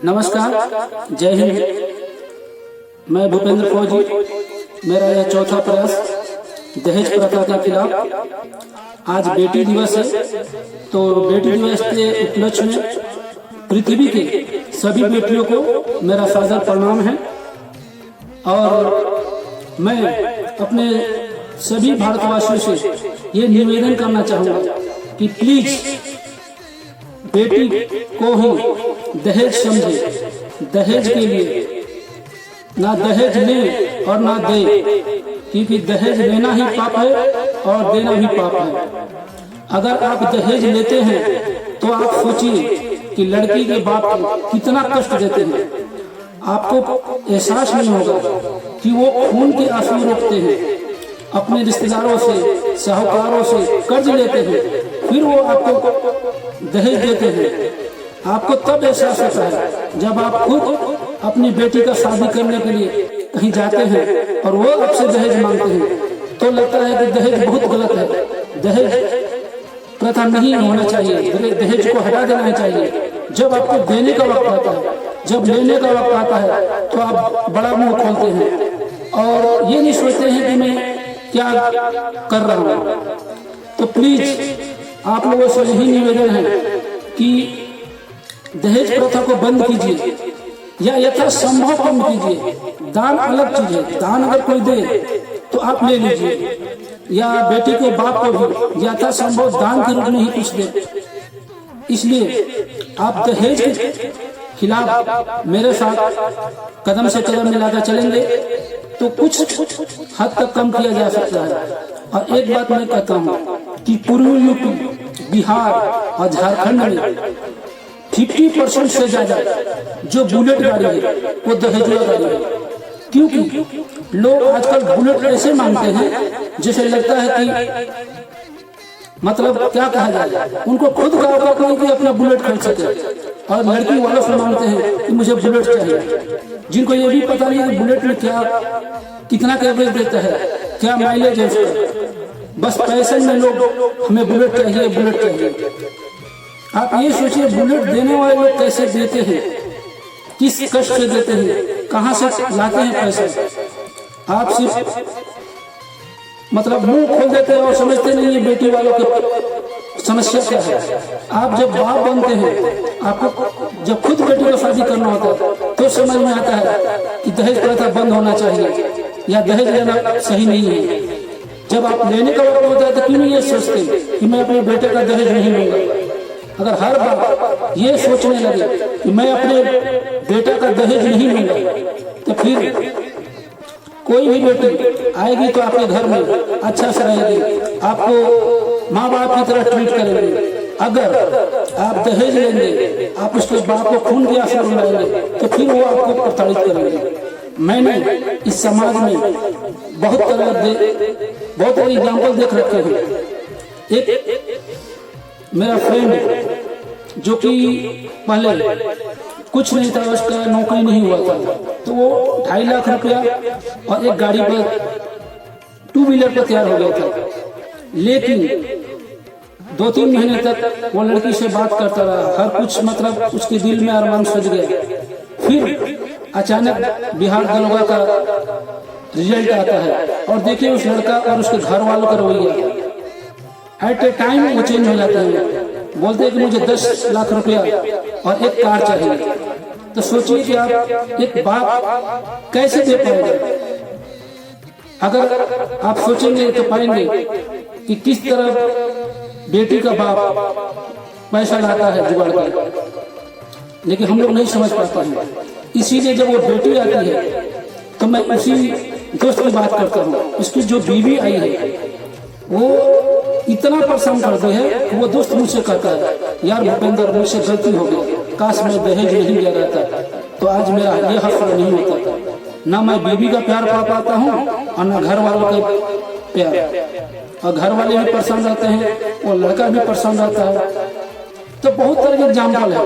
नमस्कार, जय हिंद। मैं भूपेंद्र फौजी। मेरा यह चौथा प्रयास दहेज प्रथा के खिलाफ। आज बेटी दिवस है, तो बेटी दिवस के उपलक्ष्य में पृथ्वी के सभी बेटियों को मेरा सादर प्रणाम है। और मैं अपने सभी भारतवासियों से ये निवेदन करना चाहूँगा कि प्लीज बेटी को ही दहेज समझे। दहेज के लिए ना दहेज ले और ना दे, क्योंकि दहेज लेना ही पाप है और देना भी पाप है। अगर आप दहेज लेते हैं तो आप सोचिए कि लड़की के बाप को कितना कष्ट देते हैं। आपको एहसास नहीं होगा कि वो खून के आंसू रोकते हैं, अपने रिश्तेदारों से, साहूकारों से कर्ज लेते हैं, फिर वो आपको दहेज देते हैं। आपको तब एहसास होता है जब आप खुद अपनी बेटी का शादी करने के लिए कहीं जाते हैं और वो आपसे दहेज मांगते हैं, तो लगता है कि दहेज बहुत गलत है। दहेज प्रथा नहीं होना चाहिए, दहेज को हटा देना चाहिए। जब आपको देने का वक्त आता है, जब लेने का वक्त आता है, तो आप बड़ा मुंह खोलते हैं और ये नहीं सोचते हैं कि मैं क्या कर रहा हूँ। तो प्लीज आप लोगों से यही निवेदन है कि दहेज प्रथा को बंद कीजिए या यथासंभव कम कीजिए। दान अलग चीज है, दान अगर कोई दे तो आप ले लीजिए, या बेटी के बाप को भी यथासंभव दान के रूप में ही कुछ दे। इसलिए आप दहेज के खिलाफ मेरे साथ कदम से कदम मिलाकर चलेंगे तो कुछ हद तक कम किया जा सकता है। और एक बात मैं कहता हूँ कि पूर्वी यूपी, बिहार और झारखंड में 50% से ज्यादा जो बुलेट गाड़ी है वो दहेजुआ गाड़ी है। क्योंकि लोग आजकल बुलेट ऐसे मांगते हैं जैसे लगता है कि मतलब क्या कहा जाए, उनको खुद का औकात नहीं कि अपना बुलेट खरीद सके। और लड़की वालों से मांगते हैं कि मुझे बुलेट चाहिए, जिनको ये भी पता नहीं कि बुलेट में क्या कितना एवरेज देता है, क्या माइलेज है उसका। बस पैसे में लोग हमें बुलेट चाहिए, बुलेट चाहिए। आप ये सोचिए बुलेट देने वाले लोग कैसे देते हैं, किस कष्ट से देते हैं, कहाँ से लाते हैं पैसे। आप सिर्फ मतलब मुंह खोल देते हैं और समझते नहीं है बेटी वालों की समस्या क्या है। आप जब बाप बनते हैं, आपको जब खुद बेटी को शादी करना होता है तो समझ में आता है कि दहेज प्रथा बंद होना चाहिए या दहेज लेना सही नहीं है। जब आप लेने का वक्त होता है तो क्यों नहीं ये सोचते कि मैं अपने बेटे का दहेज नहीं लूंगा। अगर हर बार ये सोचने लगे कि मैं अपने बेटा का दहेज नहीं लूंगा, तो फिर कोई भी बेटी आएगी तो आपके घर में अच्छा से रहेगी, आपको माँ बाप की तरह ट्रीट करेंगे। अगर आप दहेज लेंगे, आप उसके बाप को खून के आंसू रुलाएंगे, तो फिर वो आपको प्रताड़ित करेंगे। मैंने इस समाज में बहुत सारे एग्जाम्पल देख रखे हैं। एक मेरा फ्रेंड जो कि पहले कुछ नहीं था, उसका नौकरी नहीं हुआ था, तो वो 2.5 लाख रुपया और एक गाड़ी पर 2 व्हीलर पर तैयार हो गया था। लेकिन 2-3 महीने तक वो लड़की से बात करता रहा, हर कुछ मतलब उसके दिल में अरमान सज गया। फिर अचानक बिहार दरोगा का रिजल्ट आता है और देखिए उस लड़का और उसके घर वालों का रवैया एट ए टाइम वो चेंज हो जाता है। बोलते हैं कि मुझे 10 लाख रुपया और एक कार चाहिए। तो सोचिए कि आप एक बाप कैसे दे पाएंगे। अगर आप सोचेंगे तो पाएंगे कि किस तरह बेटी का बाप पैसा लाता है जुगाड़ कर, लेकिन हम लोग नहीं समझ पाते हैं। इसीलिए जब वो बेटी आती है तो मैं उसी दोस्त की बात करता हूँ। उसकी जो बीवी आई है वो इतना परेशान करते हैं कि वो दोस्त मुझसे कहता है, यार भूपेंद्र मुझसे गलती हो गई, काश मैं दहेज नहीं दे रहा था तो आज मेरा ये हक नहीं होता था। ना मैं बीवी का प्यार पा पाता हूँ और ना घर वालों का प्यार। और घर वाले भी परेशान रहते हैं, वो लड़का भी परेशान रहता है। तो बहुत तरह के एग्जाम्पल है,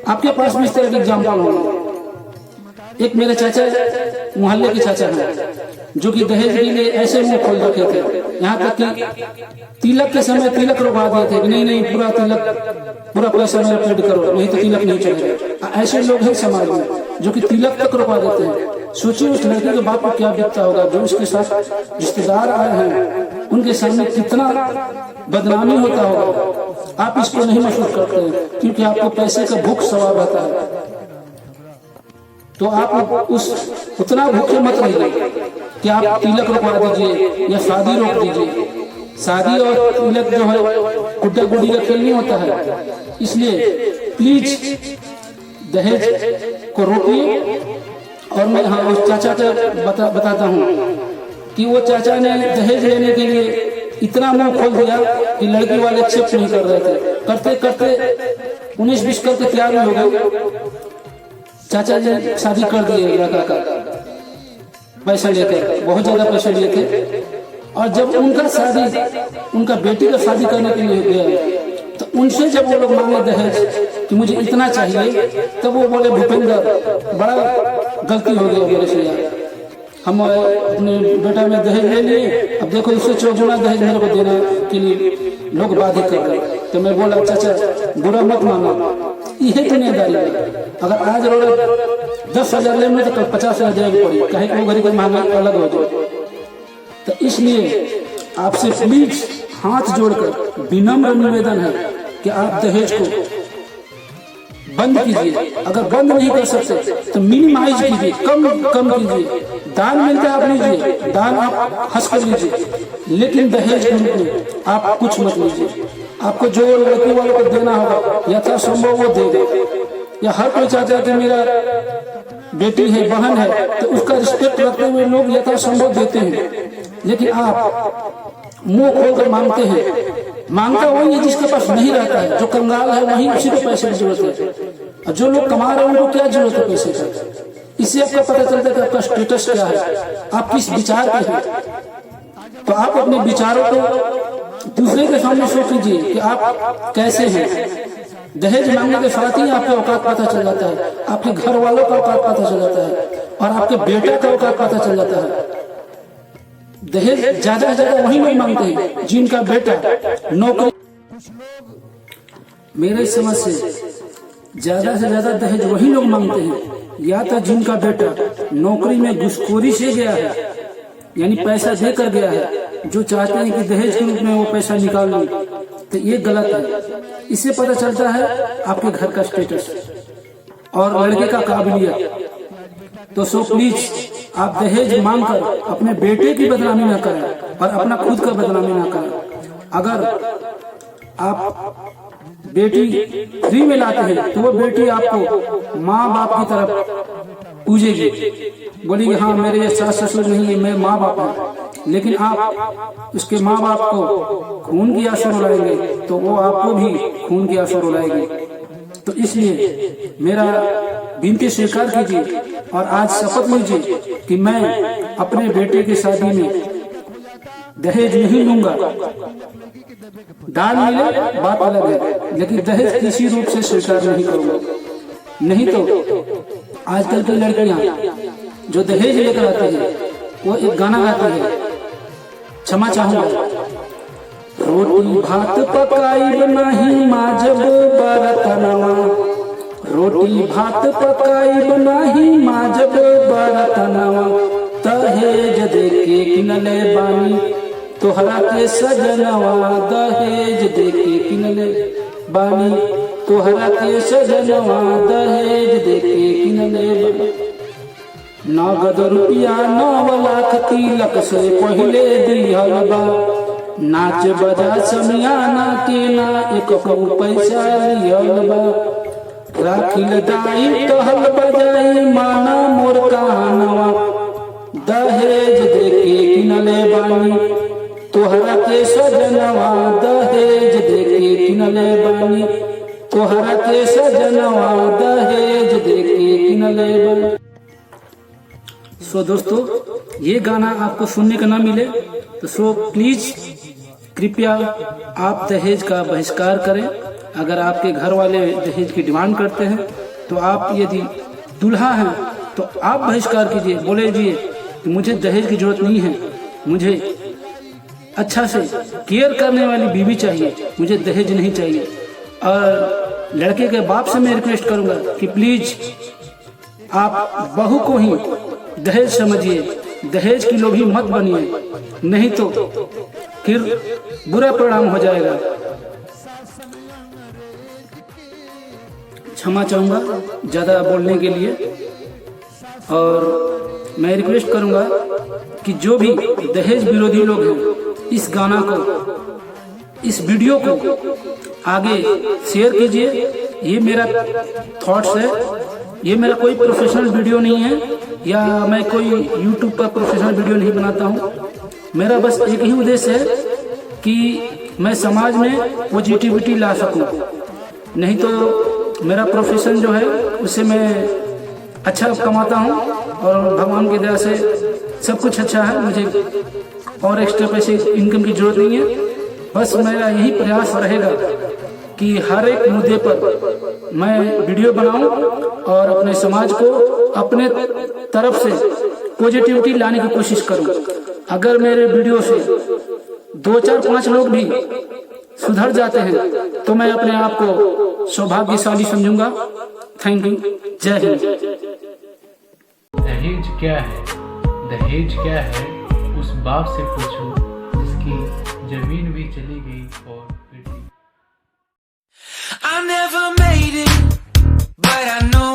आपके पास भी इस तरह के एग्जाम्पल होंगे। एक मेरे चाचा मोहल्ले के चाचा हैं जो कि दहेज के लिए ऐसे मुंह खोल रखे थे, यहाँ तक कि तिलक के समय तिलक रुकवा दिए थे कि नहीं पूरा तिलक पूरा पैसा मेरा पेड करो, नहीं तो तिलक नहीं चलेगा। ऐसे लोग हैं समाज में जो कि तिलक तक रुकवा देते हैं। सोचिए उस लड़के के बाप को क्या बीतता होगा, जो उसके साथ रिश्तेदार आए हैं उनके सामने कितना बदनामी होता होगा। आप इसको नहीं महसूस करते हैं क्योंकि आपको पैसे का भूख सवार रहता है, तो आप उस उतना भूखे मत रहिए कि आप तिलक रुकवा दीजिए या शादी रोक दीजिए। शादी और तिलक जो है गुड्डा गुड्डी का खेल नहीं होता है। इसलिए प्लीज दहेज को रोकिए। और मैं हाँ उस चाचा को बताता हूँ कि वो चाचा ने दहेज लेने के लिए इतना मुंह खोल दिया कि लड़की वाले एक्सेप्ट नहीं कर रहे थे। करते करते 19-20 करके तैयार हो गए। चाचा जी शादी कर दिए लड़का का पैसा लेकर, बहुत ज्यादा पैसा लिए थे। और जब उनका बेटी का शादी करने के लिए गया तो उनसे जब वो लोग मांगे दहेज कि मुझे इतना चाहिए, तब वो बोले भूपेंद्र बड़ा गलती हो गई मेरे से यार, हम अपने बेटा में दहेज ले लिए, अब देखो इससे 4 दहेज मेरे को देने के लिए लोग बाधित कर रहे। तो मैं बोला चाचा बुरा मत मानो, यही दुनियादारी है। अगर आज रोड 10,000 लेने तो 50,000 देनी पड़ी, कहे कि वो गरीब महंगाई अलग हो जाए। तो इसलिए आपसे प्लीज हाथ जोड़कर विनम्र निवेदन है कि आप दहेज को बंद कीजिए। अगर बंद नहीं कर सकते तो मिनिमाइज कीजिए, कम कीजिए। दान मिलता है आप लीजिए, दान आप हंस कर लीजिए, लेकिन दहेज के रूप में आप कुछ मत लीजिए। आपको जो लड़की वालों को देना होगा यथासंभव वो दे दे। या हर कोई चाहता है कि मेरा बेटी है बहन है तो उसका रिस्पेक्ट रखते हुए लोग यथासंभव देते हैं, लेकिन आप मुंह खोलकर मांगते हैं। मांगता वही है जिसके पास नहीं रहता है, जो कंगाल है वही उसी को पैसे की जरूरत है, और जो लोग कमा रहे हैं उनको क्या जरूरत है पैसे का। इससे आपका पता चलता है कि आपका स्टेटस क्या है, आप किस विचार के हैं। तो आप अपने विचारों को दूसरे के सामने शो कीजिए कि आप कैसे हैं। दहेज मांगने के साथ ही आपका औकात पता चल जाता है, आपके घर वालों का औकात पता चल जाता है, और आपके बेटे का औकात पता चल जाता है। दहेज ज्यादा से ज्यादा वही लोग मांगते हैं जिनका बेटा नौकरी। मेरे समझ से ज्यादा से ज्यादा दहेज वही लोग मांगते हैं या तो जिनका बेटा नौकरी में घुसखोरी से गया है, यानी पैसा देकर गया है, जो चाहते हैं कि दहेज के रूप में वो पैसा निकाल लें। तो ये गलत है। इससे पता चलता है आपके घर का स्टेटस और लड़के का काबिलियत। तो सो प्लीज आप दहेज मांगकर अपने बेटे की बदनामी ना करें और अपना खुद का बदनामी ना करें। अगर आप बेटी फ्री में लाते हैं तो वो बेटी आपको माँ बाप की तरफ पूजेगी, बोलेगी हाँ मेरे ये सास ससुर नहीं है, मेरे माँ बाप हैं। लेकिन आप उसके माँ बाप को खून की आंसू रुलाएंगे तो वो आपको भी खून की आंसू रुलाएगी। तो इसलिए मेरा विनती स्वीकार कीजिए और आज शपथ लीजिए कि मैं अपने बेटे की शादी में दहेज नहीं लूंगा। दान मिले बात अलग है, लेकिन दहेज किसी रूप से स्वीकार नहीं करूंगा। नहीं तो आजकल की लड़कियां जो दहेज लेकर आती है वो एक गाना गाती है, क्षमा चाहूंगा। रोटी भात पकाई बनाही माँ जब बरतनवा, रोटी भात पकाई बनाही माँ जब बरतनवा, दहेज देके किनले बानी तोहरा के सजनवा, दहेज देके किनले बानी तोहरा के सजनवा, दहेज देके किनले बानी। नगद रुपया 9 लाख तिलक से पहले दिहल बा, नाच बजा समियाना के ना 1 पैसा लिहल बा, राखिल दाई टहल बजाई माना मोर कहानवा, दहेज देके किनले बानी तोहरा के सजनवा, दहेज देके किनले बानी तोहरा के सजनवा, दहेज देके किनले बानी। सो दोस्तों ये गाना आपको सुनने का ना मिले तो सो प्लीज कृपया आप दहेज का बहिष्कार करें। अगर आपके घर वाले दहेज की डिमांड करते हैं तो आप यदि दूल्हा हैं तो आप बहिष्कार कीजिए, बोलिए कि मुझे दहेज की जरूरत नहीं है, मुझे अच्छा से केयर करने वाली बीवी चाहिए, मुझे दहेज नहीं चाहिए। और लड़के के बाप से मैं रिक्वेस्ट करूंगा कि प्लीज आप बहू को ही दहेज समझिए, दहेज की लोभी मत बनिए, नहीं तो फिर बुरा परिणाम हो जाएगा। क्षमा चाहूंगा ज़्यादा बोलने के लिए, और मैं रिक्वेस्ट करूंगा कि जो भी दहेज विरोधी लोग हैं, इस गाना को, इस वीडियो को आगे शेयर कीजिए। ये मेरा थॉट्स है, ये मेरा कोई प्रोफेशनल वीडियो नहीं है, या मैं कोई यूट्यूब पर प्रोफेशनल वीडियो नहीं बनाता हूँ। मेरा बस एक ही उद्देश्य है कि मैं समाज में पॉजिटिविटी ला सकूं, नहीं तो मेरा प्रोफेशन जो है उससे मैं अच्छा कमाता हूँ और भगवान की दया से सब कुछ अच्छा है, मुझे और एक्स्ट्रा पैसे इनकम की जरूरत नहीं है। बस मेरा यही प्रयास रहेगा कि हर एक मुद्दे पर मैं वीडियो बनाऊं और अपने समाज को अपने तरफ से पॉजिटिविटी लाने की कोशिश करूं। अगर मेरे वीडियो से 2, 4, 5 लोग भी सुधर जाते हैं तो मैं अपने आप को सौभाग्यशाली समझूंगा। थैंक यू, जय हिंद। दहेज क्या है? दहेज क्या है उस बाप से पूछो जिसकी जमीन भी चली गई और बेटी। I never made it, but I know